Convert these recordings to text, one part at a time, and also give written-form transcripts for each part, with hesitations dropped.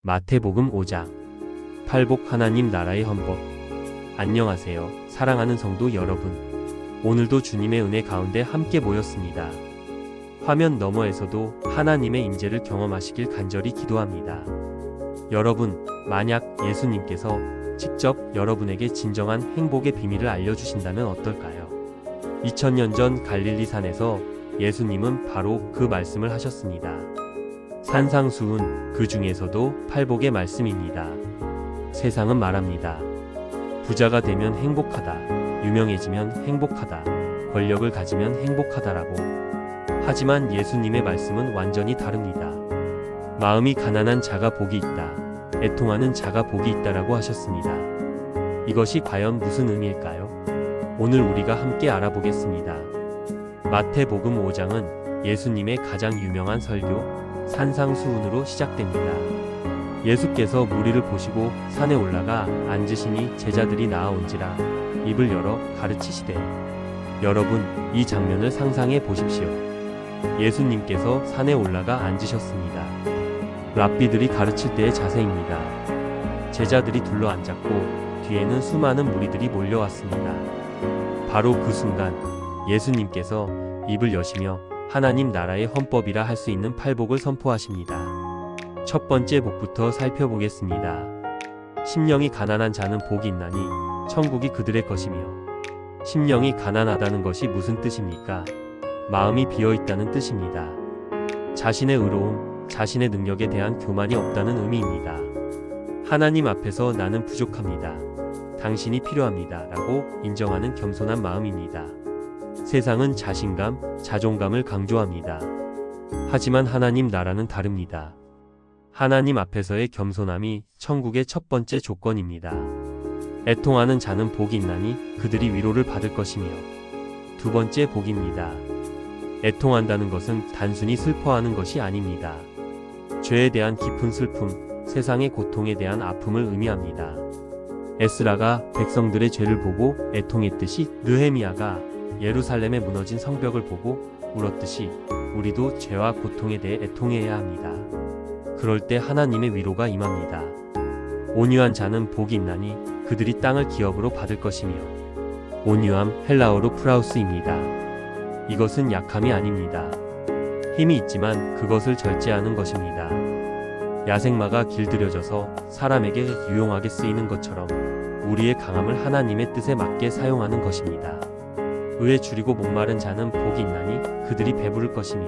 마태복음 5장 팔복 하나님 나라의 헌법. 안녕하세요, 사랑하는 성도 여러분. 오늘도 주님의 은혜 가운데 함께 모였습니다. 화면 너머에서도 하나님의 임재를 경험하시길 간절히 기도합니다. 여러분, 만약 예수님께서 직접 여러분에게 진정한 행복의 비밀을 알려주신다면 어떨까요? 2000년 전 갈릴리 산에서 예수님은 바로 그 말씀을 하셨습니다. 산상수훈, 그 중에서도 팔복의 말씀입니다. 세상은 말합니다. 부자가 되면 행복하다, 유명해지면 행복하다, 권력을 가지면 행복하다라고. 하지만 예수님의 말씀은 완전히 다릅니다. 마음이 가난한 자가 복이 있다, 애통하는 자가 복이 있다라고 하셨습니다. 이것이 과연 무슨 의미일까요? 오늘 우리가 함께 알아보겠습니다. 마태복음 5장은 예수님의 가장 유명한 설교 산상수훈으로 시작됩니다. 예수께서 무리를 보시고 산에 올라가 앉으시니 제자들이 나아온지라 입을 열어 가르치시되. 여러분, 이 장면을 상상해 보십시오. 예수님께서 산에 올라가 앉으셨습니다. 랍비들이 가르칠 때의 자세입니다. 제자들이 둘러 앉았고 뒤에는 수많은 무리들이 몰려왔습니다. 바로 그 순간 예수님께서 입을 여시며 하나님 나라의 헌법이라 할 수 있는 팔복을 선포하십니다. 첫 번째 복부터 살펴보겠습니다. 심령이 가난한 자는 복이 있나니 천국이 그들의 것이며. 심령이 가난하다는 것이 무슨 뜻입니까? 마음이 비어있다는 뜻입니다. 자신의 의로움, 자신의 능력에 대한 교만이 없다는 의미입니다. 하나님 앞에서 나는 부족합니다, 당신이 필요합니다 라고 인정하는 겸손한 마음입니다. 세상은 자신감, 자존감을 강조합니다. 하지만 하나님 나라는 다릅니다. 하나님 앞에서의 겸손함이 천국의 첫 번째 조건입니다. 애통하는 자는 복이 있나니 그들이 위로를 받을 것이며. 두 번째 복입니다. 애통한다는 것은 단순히 슬퍼하는 것이 아닙니다. 죄에 대한 깊은 슬픔, 세상의 고통에 대한 아픔을 의미합니다. 에스라가 백성들의 죄를 보고 애통했듯이 느헤미야가 예루살렘에 무너진 성벽을 보고 울었듯이 우리도 죄와 고통에 대해 애통해야 합니다. 그럴 때 하나님의 위로가 임합니다. 온유한 자는 복이 있나니 그들이 땅을 기업으로 받을 것이며. 온유함, 헬라어로 프라우스입니다. 이것은 약함이 아닙니다. 힘이 있지만 그것을 절제하는 것입니다. 야생마가 길들여져서 사람에게 유용하게 쓰이는 것처럼 우리의 강함을 하나님의 뜻에 맞게 사용하는 것입니다. 의에 줄이고 목마른 자는 복이 있나니 그들이 배부를 것이며.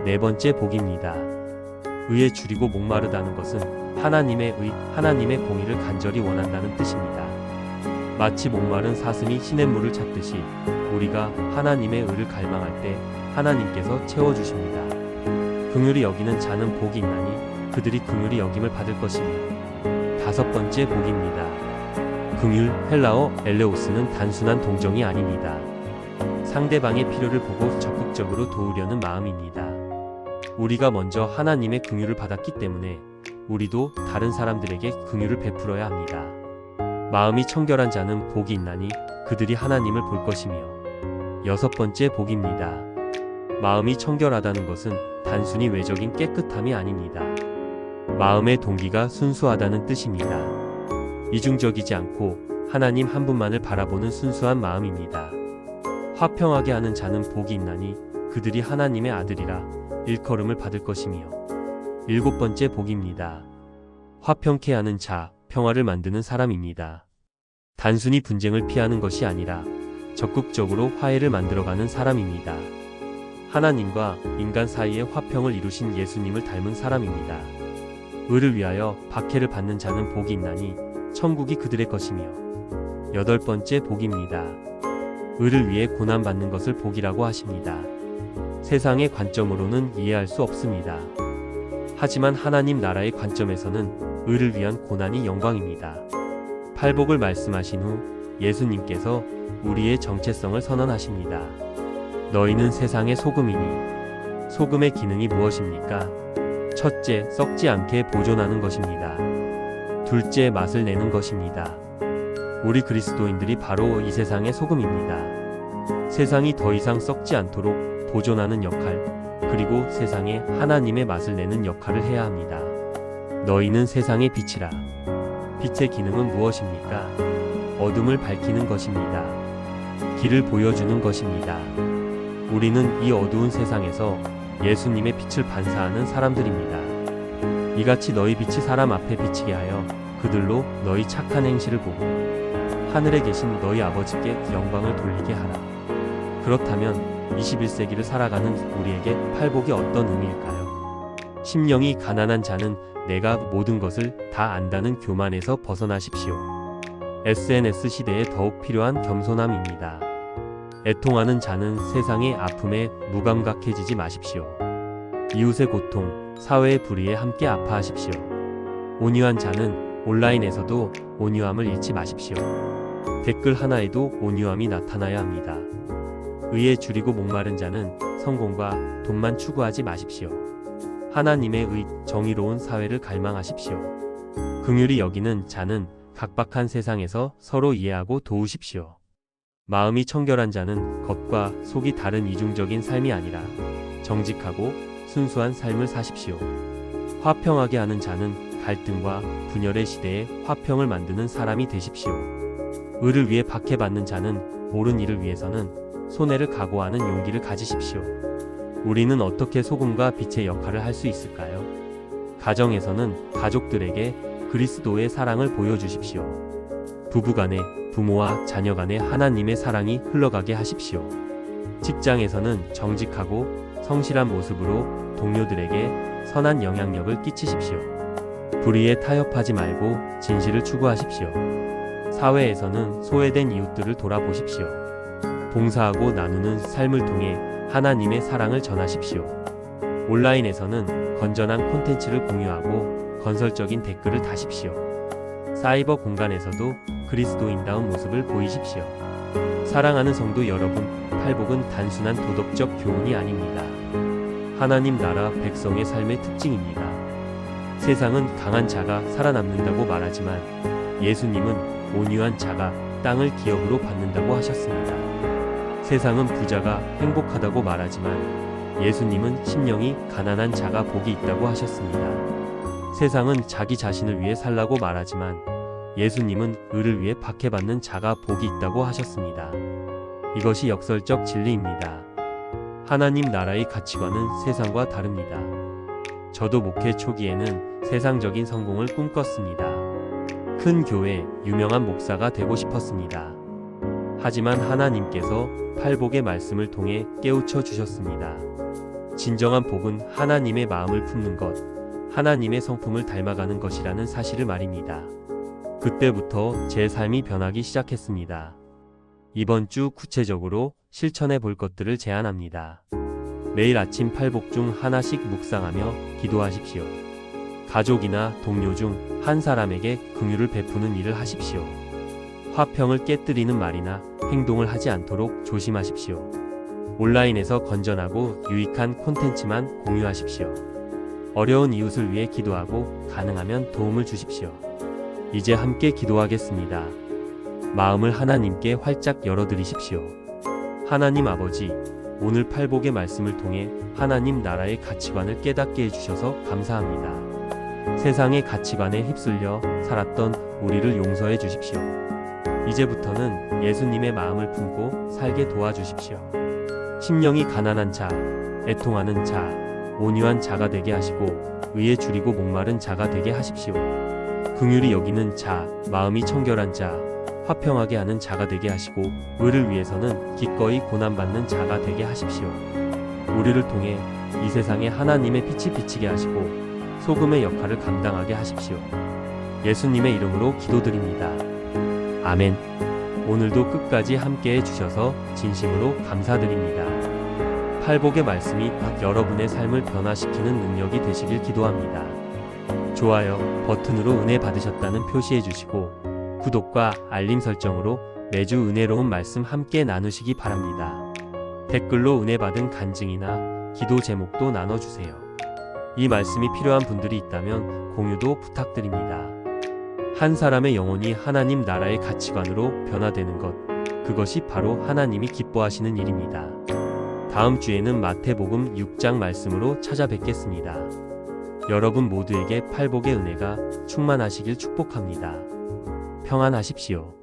네 번째 복입니다. 의에 줄이고 목마르다는 것은 하나님의 의, 하나님의 공의를 간절히 원한다는 뜻입니다. 마치 목마른 사슴이 시냇물을 찾듯이 우리가 하나님의 의를 갈망할 때 하나님께서 채워주십니다. 긍휼히 여기는 자는 복이 있나니 그들이 긍휼히 여김을 받을 것이며. 다섯 번째 복입니다. 긍휼, 헬라어 엘레오스는 단순한 동정이 아닙니다. 상대방의 필요를 보고 적극적으로 도우려는 마음입니다. 우리가 먼저 하나님의 긍휼을 받았기 때문에 우리도 다른 사람들에게 긍휼을 베풀어야 합니다. 마음이 청결한 자는 복이 있나니 그들이 하나님을 볼 것이며. 여섯 번째 복입니다. 마음이 청결하다는 것은 단순히 외적인 깨끗함이 아닙니다. 마음의 동기가 순수하다는 뜻입니다. 이중적이지 않고 하나님 한 분만을 바라보는 순수한 마음입니다. 화평하게 하는 자는 복이 있나니 그들이 하나님의 아들이라 일컬음을 받을 것이며. 일곱 번째 복입니다. 화평케 하는 자, 평화를 만드는 사람입니다. 단순히 분쟁을 피하는 것이 아니라 적극적으로 화해를 만들어가는 사람입니다. 하나님과 인간 사이의 화평을 이루신 예수님을 닮은 사람입니다. 의를 위하여 박해를 받는 자는 복이 있나니 천국이 그들의 것이며. 여덟 번째 복입니다. 의를 위해 고난받는 것을 복이라고 하십니다. 세상의 관점으로는 이해할 수 없습니다. 하지만 하나님 나라의 관점에서는 의를 위한 고난이 영광입니다. 팔복을 말씀하신 후 예수님께서 우리의 정체성을 선언하십니다. 너희는 세상의 소금이니. 소금의 기능이 무엇입니까? 첫째, 썩지 않게 보존하는 것입니다. 둘째, 맛을 내는 것입니다. 우리 그리스도인들이 바로 이 세상의 소금입니다. 세상이 더 이상 썩지 않도록 보존하는 역할, 그리고 세상에 하나님의 맛을 내는 역할을 해야 합니다. 너희는 세상의 빛이라. 빛의 기능은 무엇입니까? 어둠을 밝히는 것입니다. 길을 보여주는 것입니다. 우리는 이 어두운 세상에서 예수님의 빛을 반사하는 사람들입니다. 이같이 너희 빛이 사람 앞에 비치게 하여 그들로 너희 착한 행실을 보고 하늘에 계신 너희 아버지께 영광을 돌리게 하라. 그렇다면 21세기를 살아가는 우리에게 팔복이 어떤 의미일까요? 심령이 가난한 자는 내가 모든 것을 다 안다는 교만에서 벗어나십시오. SNS 시대에 더욱 필요한 겸손함입니다. 애통하는 자는 세상의 아픔에 무감각해지지 마십시오. 이웃의 고통, 사회의 불의에 함께 아파하십시오. 온유한 자는 온라인에서도 온유함을 잃지 마십시오. 댓글 하나에도 온유함이 나타나야 합니다. 의에 줄이고 목마른 자는 성공과 돈만 추구하지 마십시오. 하나님의 의, 정의로운 사회를 갈망하십시오. 긍휼히 여기는 자는 각박한 세상에서 서로 이해하고 도우십시오. 마음이 청결한 자는 겉과 속이 다른 이중적인 삶이 아니라 정직하고 순수한 삶을 사십시오. 화평하게 하는 자는 갈등과 분열의 시대에 화평을 만드는 사람이 되십시오. 의를 위해 박해받는 자는 옳은 일을 위해서는 손해를 각오하는 용기를 가지십시오. 우리는 어떻게 소금과 빛의 역할을 할 수 있을까요? 가정에서는 가족들에게 그리스도의 사랑을 보여주십시오. 부부간에, 부모와 자녀간에 하나님의 사랑이 흘러가게 하십시오. 직장에서는 정직하고 성실한 모습으로 동료들에게 선한 영향력을 끼치십시오. 불의에 타협하지 말고 진실을 추구하십시오. 사회에서는 소외된 이웃들을 돌아보십시오. 봉사하고 나누는 삶을 통해 하나님의 사랑을 전하십시오. 온라인에서는 건전한 콘텐츠를 공유하고 건설적인 댓글을 다십시오. 사이버 공간에서도 그리스도인다운 모습을 보이십시오. 사랑하는 성도 여러분, 팔복은 단순한 도덕적 교훈이 아닙니다. 하나님 나라 백성의 삶의 특징입니다. 세상은 강한 자가 살아남는다고 말하지만 예수님은 온유한 자가 땅을 기업으로 받는다고 하셨습니다. 세상은 부자가 행복하다고 말하지만 예수님은 심령이 가난한 자가 복이 있다고 하셨습니다. 세상은 자기 자신을 위해 살라고 말하지만 예수님은 의를 위해 박해받는 자가 복이 있다고 하셨습니다. 이것이 역설적 진리입니다. 하나님 나라의 가치관은 세상과 다릅니다. 저도 목회 초기에는 세상적인 성공을 꿈꿨습니다. 큰 교회, 유명한 목사가 되고 싶었습니다. 하지만 하나님께서 팔복의 말씀을 통해 깨우쳐 주셨습니다. 진정한 복은 하나님의 마음을 품는 것, 하나님의 성품을 닮아가는 것이라는 사실을 말입니다. 그때부터 제 삶이 변하기 시작했습니다. 이번 주 구체적으로 실천해 볼 것들을 제안합니다. 매일 아침 팔복 중 하나씩 묵상하며 기도하십시오. 가족이나 동료 중 한 사람에게 긍휼을 베푸는 일을 하십시오. 화평을 깨뜨리는 말이나 행동을 하지 않도록 조심하십시오. 온라인에서 건전하고 유익한 콘텐츠만 공유하십시오. 어려운 이웃을 위해 기도하고 가능하면 도움을 주십시오. 이제 함께 기도하겠습니다. 마음을 하나님께 활짝 열어드리십시오. 하나님 아버지, 오늘 팔복의 말씀을 통해 하나님 나라의 가치관을 깨닫게 해주셔서 감사합니다. 세상의 가치관에 휩쓸려 살았던 우리를 용서해 주십시오. 이제부터는 예수님의 마음을 품고 살게 도와주십시오. 심령이 가난한 자, 애통하는 자, 온유한 자가 되게 하시고 의에 줄이고 목마른 자가 되게 하십시오. 긍휼히 여기는 자, 마음이 청결한 자, 화평하게 하는 자가 되게 하시고 의를 위해서는 기꺼이 고난받는 자가 되게 하십시오. 우리를 통해 이 세상에 하나님의 빛이 비치게 하시고 소금의 역할을 감당하게 하십시오. 예수님의 이름으로 기도드립니다. 아멘. 오늘도 끝까지 함께해 주셔서 진심으로 감사드립니다. 팔복의 말씀이 여러분의 삶을 변화시키는 능력이 되시길 기도합니다. 좋아요 버튼으로 은혜 받으셨다는 표시해 주시고 구독과 알림 설정으로 매주 은혜로운 말씀 함께 나누시기 바랍니다. 댓글로 은혜 받은 간증이나 기도 제목도 나눠주세요. 이 말씀이 필요한 분들이 있다면 공유도 부탁드립니다. 한 사람의 영혼이 하나님 나라의 가치관으로 변화되는 것, 그것이 바로 하나님이 기뻐하시는 일입니다. 다음 주에는 마태복음 6장 말씀으로 찾아뵙겠습니다. 여러분 모두에게 팔복의 은혜가 충만하시길 축복합니다. 평안하십시오.